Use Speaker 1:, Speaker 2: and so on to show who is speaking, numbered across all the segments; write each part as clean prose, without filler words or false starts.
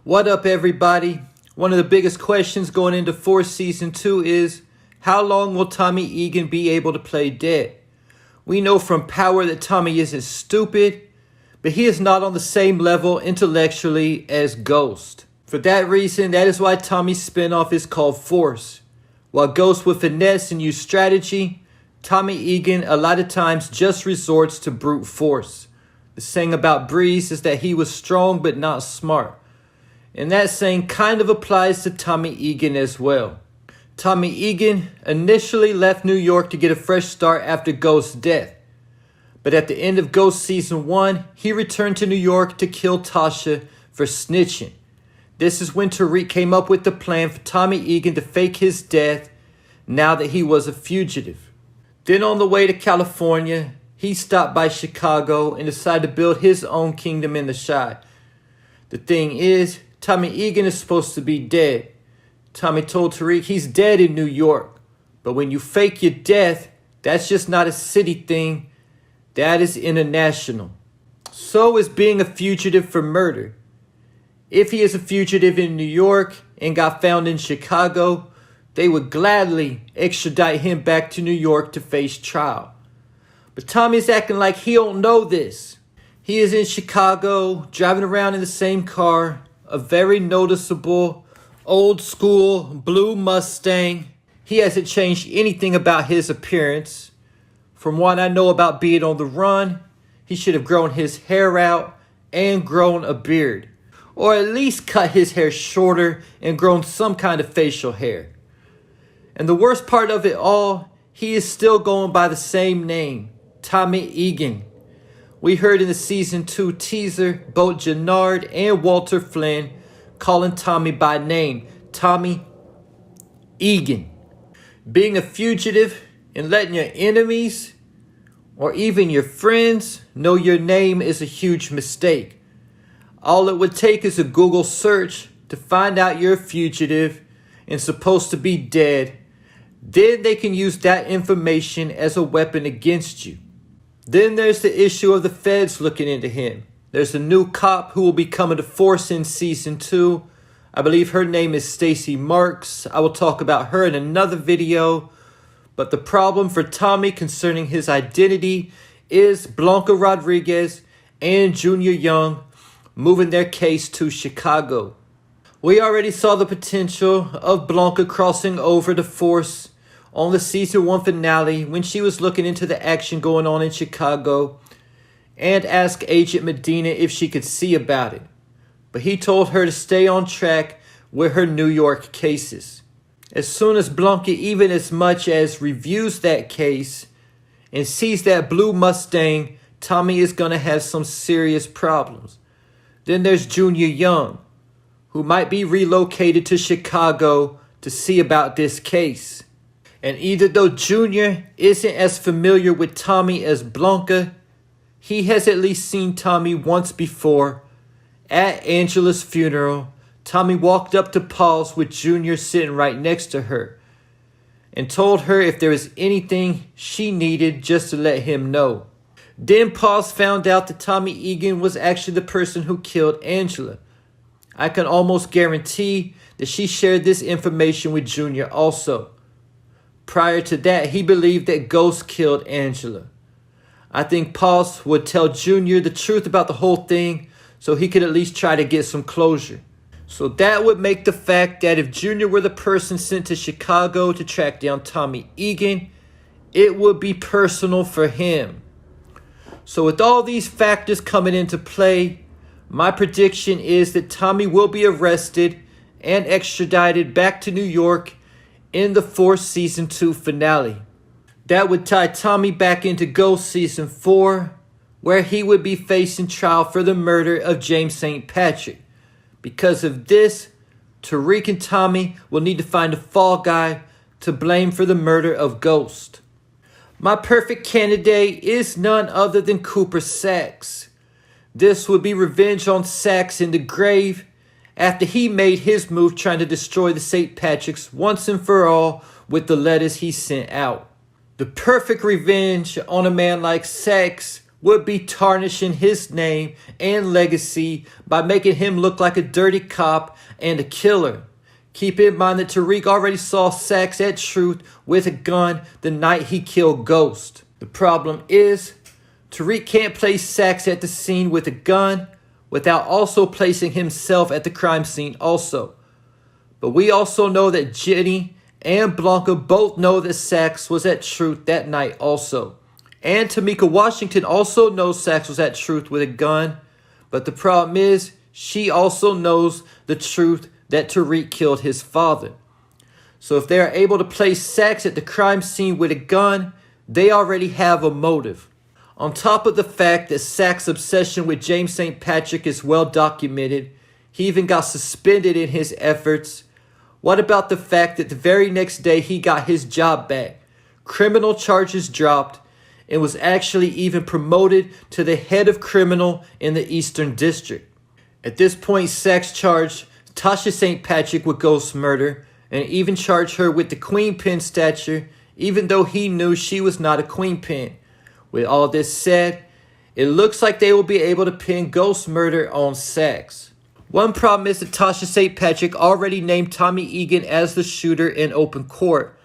Speaker 1: What up, everybody? One of the biggest questions going into Force Season 2 is, how long will Tommy Egan be able to play dead? We know from Power that Tommy isn't stupid, but he is not on the same level intellectually as Ghost. For that reason, that is why Tommy's spinoff is called Force. While Ghost would finesse and use strategy, Tommy Egan a lot of times just resorts to brute force. The saying about Breeze is that he was strong but not smart. And that saying kind of applies to Tommy Egan as well. Tommy Egan initially left New York to get a fresh start after Ghost's death. But at the end of Ghost Season 1, he returned to New York to kill Tasha for snitching. This is when Tariq came up with the plan for Tommy Egan to fake his death now that he was a fugitive. Then on the way to California, he stopped by Chicago and decided to build his own kingdom in the Chi. The thing is, Tommy Egan is supposed to be dead. Tommy told Tariq he's dead in New York. But when you fake your death, that's just not a city thing. That is international. So is being a fugitive for murder. If he is a fugitive in New York and got found in Chicago, they would gladly extradite him back to New York to face trial. But Tommy's acting like he don't know this. He is in Chicago, driving around in the same car, a very noticeable, old school blue Mustang. He hasn't changed anything about his appearance. From what I know about being on the run, he should have grown his hair out and grown a beard. Or at least cut his hair shorter and grown some kind of facial hair. And the worst part of it all, he is still going by the same name, Tommy Egan. We heard in the Season 2 teaser both Jannard and Walter Flynn calling Tommy by name, Tommy Egan. Being a fugitive and letting your enemies or even your friends know your name is a huge mistake. All it would take is a Google search to find out you're a fugitive and supposed to be dead. Then they can use that information as a weapon against you. Then there's the issue of the feds looking into him. There's a new cop who will be coming to Force in Season 2. I believe her name is Stacy Marks. I will talk about her in another video. But the problem for Tommy concerning his identity is Blanca Rodriguez and Junior Young moving their case to Chicago. We already saw the potential of Blanca crossing over to Force on the Season 1 finale when she was looking into the action going on in Chicago and asked Agent Medina if she could see about it. But he told her to stay on track with her New York cases. As soon as Blanca even as much as reviews that case and sees that blue Mustang, Tommy is going to have some serious problems. Then there's Junior Young, who might be relocated to Chicago to see about this case. And either though Junior isn't as familiar with Tommy as Blanca, he has at least seen Tommy once before. At Angela's funeral, Tommy walked up to pause with Junior sitting right next to her and told her if there was anything she needed just to let him know. Then Paz found out that Tommy Egan was actually the person who killed Angela. I can almost guarantee that she shared this information with Junior also. Prior to that, he believed that Ghost killed Angela. I think Paz would tell Junior the truth about the whole thing so he could at least try to get some closure. So that would make the fact that if Junior were the person sent to Chicago to track down Tommy Egan, it would be personal for him. So with all these factors coming into play, my prediction is that Tommy will be arrested and extradited back to New York in the Force Season 2 finale. That would tie Tommy back into Ghost Season 4, where he would be facing trial for the murder of James St. Patrick. Because of this, Tariq and Tommy will need to find a fall guy to blame for the murder of Ghost. My perfect candidate is none other than Cooper Saxe. This would be revenge on Saxe in the grave after he made his move trying to destroy the St. Patrick's once and for all with the letters he sent out. The perfect revenge on a man like Saxe would be tarnishing his name and legacy by making him look like a dirty cop and a killer. Keep in mind that Tariq already saw Saxe at Truth with a gun the night he killed Ghost. The problem is, Tariq can't place Saxe at the scene with a gun without also placing himself at the crime scene also. But we also know that Jenny and Blanca both know that Saxe was at Truth that night also. And Tamika Washington also knows Saxe was at Truth with a gun. But the problem is, she also knows the truth that Tariq killed his father. So if they are able to place Saxe at the crime scene with a gun, they already have a motive. On top of the fact that Saxe's obsession with James St. Patrick is well documented, he even got suspended in his efforts. What about the fact that the very next day he got his job back, criminal charges dropped, and was actually even promoted to the head of criminal in the Eastern District? At this point, Saxe charged Tasha St. Patrick with ghost murder and even charged her with the queen pin stature, even though he knew she was not a queen pin. With all this said, it looks like they will be able to pin ghost murder on Saxe. One problem is that Tasha St. Patrick already named Tommy Egan as the shooter in open court.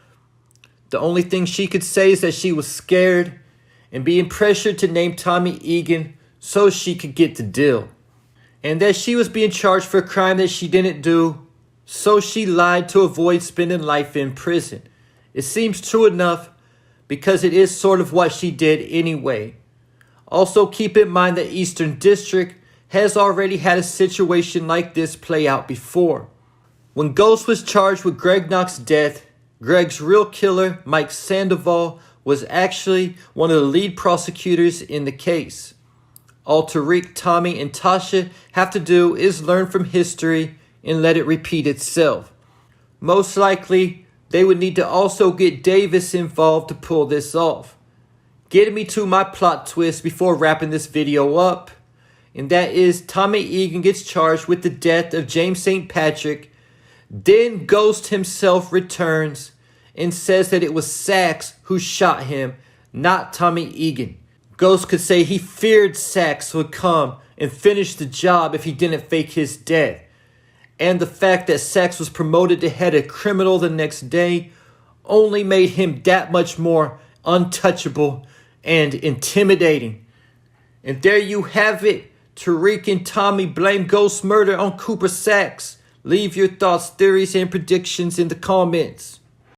Speaker 1: The only thing she could say is that she was scared and being pressured to name Tommy Egan so she could get the deal. And that she was being charged for a crime that she didn't do, so she lied to avoid spending life in prison. It seems true enough because it is sort of what she did anyway. Also keep in mind that Eastern District has already had a situation like this play out before. When Ghost was charged with Greg Knox's death, Greg's real killer, Mike Sandoval, was actually one of the lead prosecutors in the case. All Tariq, Tommy, and Tasha have to do is learn from history and let it repeat itself. Most likely, they would need to also get Davis involved to pull this off. Getting me to my plot twist before wrapping this video up, and that is Tommy Egan gets charged with the death of James St. Patrick. Then Ghost himself returns and says that it was Saxe who shot him, not Tommy Egan. Ghost could say he feared Saxe would come and finish the job if he didn't fake his death. And the fact that Saxe was promoted to head of criminal the next day only made him that much more untouchable and intimidating. And there you have it. Tariq and Tommy blame Ghost murder on Cooper Saxe. Leave your thoughts, theories, and predictions in the comments.